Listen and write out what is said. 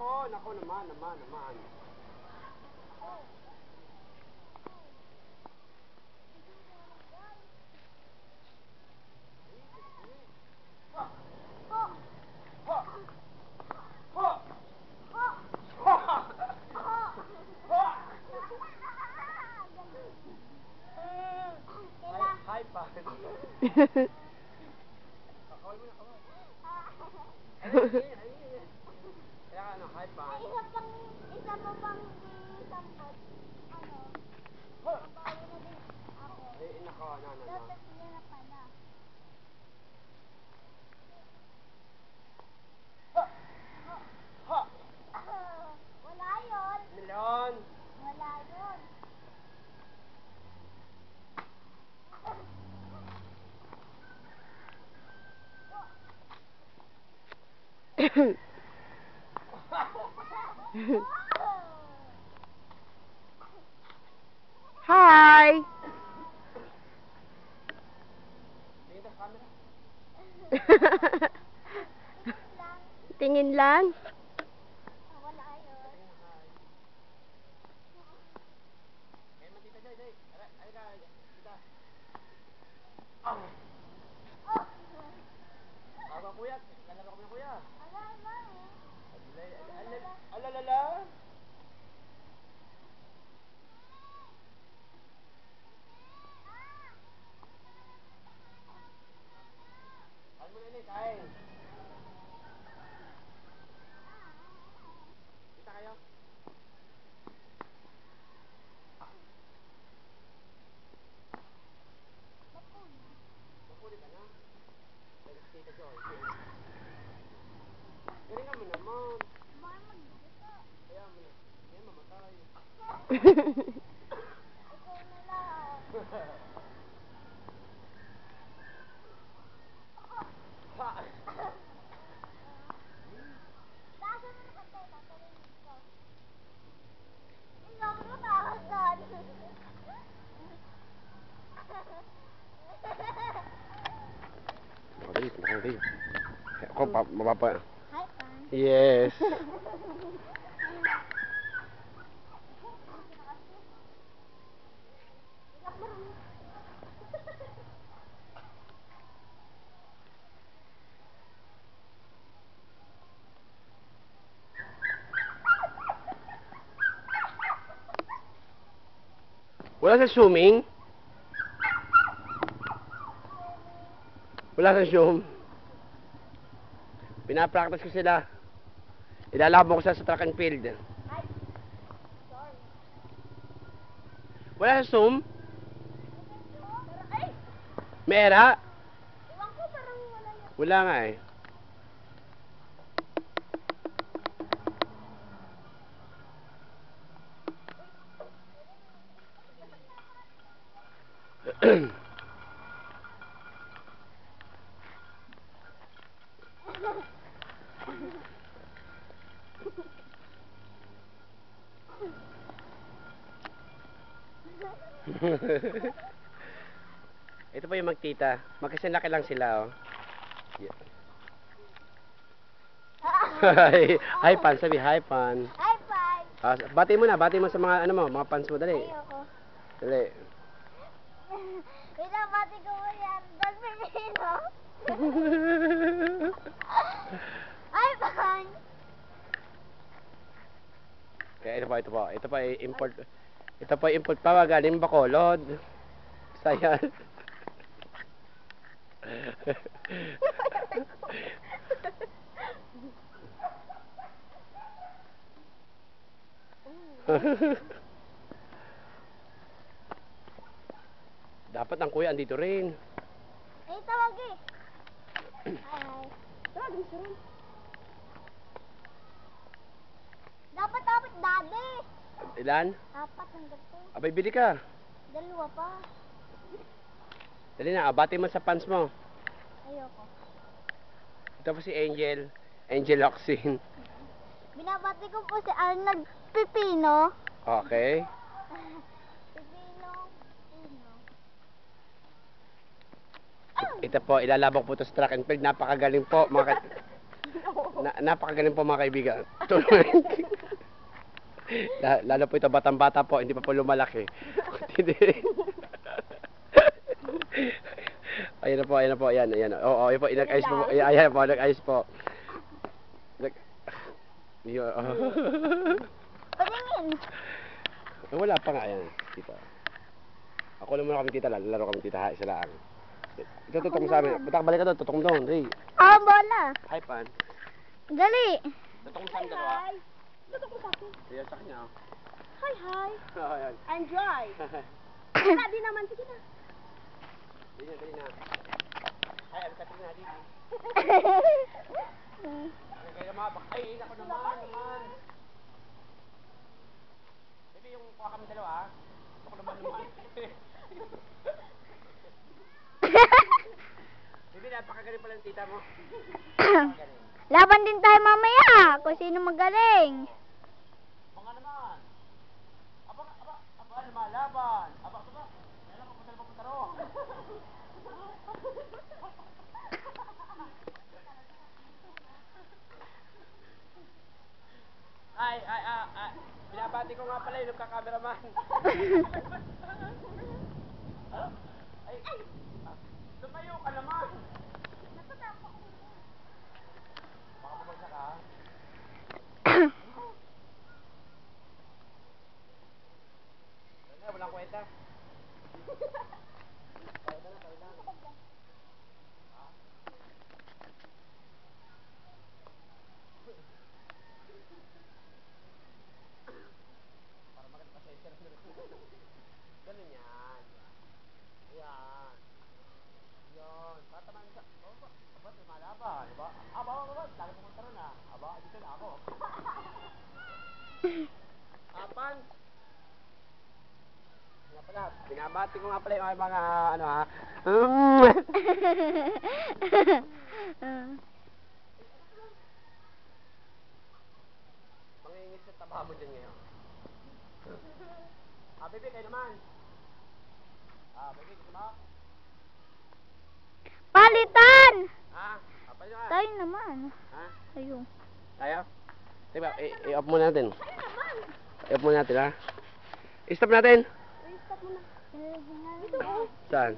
Nako naman. Hi, pa. Kawal mo na. Kaya ano, hi, pa. Isa pa pang sampot. Ano? Mabawi na din ako. Nako, Dapat niya na pala. Wala yun. Milon. Wala yun. Hi! Tingin lang. Wala yun. Aba, kuya. Lalaro kami na, kuya. Wala na eh. Alalala. Ano mo na yun, kain. Kita kayo? Mapuli ka na. Kita Joy. Galingan mo naman. Kaya mo na. Kaya mamatay. Ikaw na lang. Nasa mo na katay, tatalinig ko. Ikaw mo nakakasan. Nakadali. Ako, mapapa. Hi, Pan. Yes. Wala sa swimming? Wala sa zoom. Pinapractice ko sila. Ilalaban ko sila sa track and field. Hi. Sorry. Wala sa zoom? Ay! Mera? Iwan ko, parang wala yan. Wala nga eh. Ito pa yung magtita. Magkasinlaki lang sila, oh. Yeah. Hi, Pan. Sabi, hi, Pan. Hi, Pan. Bati mo sa mga, ano mo, mga fans mo. Dali. Ayoko. Dali. Pinabati ko mo yan. Don Pepino. Hi, Pan. Kaya ito pa. Ito pa import. Ito pa import pa. Galing Bacolod. Sayang. Dapat ang kuya andito rin. Eh, tawag eh. Hi. Tawag mo siya rin. Dapat daddy. Ilan? Apat ng gato. Abay, bili ka. Dalawa pa. Dali na, abati mo sa fans mo. Ayoko. Ito po si Angel. Angel Oxin. Binabati ko po si Arnold Pepino. Okay. Pepino. Ito po, ilalabak po ito sa track and field. Napakagaling po, mga Napakagaling po mga kaibigan. Tulungan. Lalo po ito batang-bata po, hindi pa po lumalaki. Hindi. Ayan na po, ayan. Oo, ayan po, inag-ayos po. Ayan po, nag-ayos po. Patingin. Wala pa nga, ayan, tita. Ako lang muna kami tita, laro kami tita, ha, isa lang. Ito tutong sa amin. Batak, balik ka doon, tutong doon, Ray. Bola. Hi, Pan. Dali. Tutong sa amin dalawa. Tutok mo sa akin. Ayan, sa kanya. Hi, hi. Oh, ayan. Enjoy. Wala din naman. Sige na. Dali na. Ay, ang kating na, dito. Ay, kayo mabak. Ay, ako naman. Baby, yung kuha kami dalawa, ha? Ako naman. Baby, napakagaling pala ng tita mo. Laban din tayo mamaya. Kung sino magaling. Mga naman. Aba, lumalaban. Aba. Kailan ko pa papunta ro. Ay. Binabati ko nga pala yung nagka-cameraman. Ay. Lumayo ka naman. Baka bumagsak ka. Walang kwenta. Para maganda pa sa ganun yan. Ayan. Yun. Tatamaan sa... Aba, lumalaban. Diba? Aba. Lagi pumunta ron ah. Aba, dito na ako. Apan. Nga pala, binabati ko nga pala yung mga ano ha. Mangingis sa taba mo dyan ngayon. Bebe, kayo naman. Bebe, gusto mo? Palitan. Palitan ka. Tayo naman. Ha? Tayo. Tayo? Diba, i-off muna natin. I-off muna natin, ha? I-stop natin. Dito. Saan?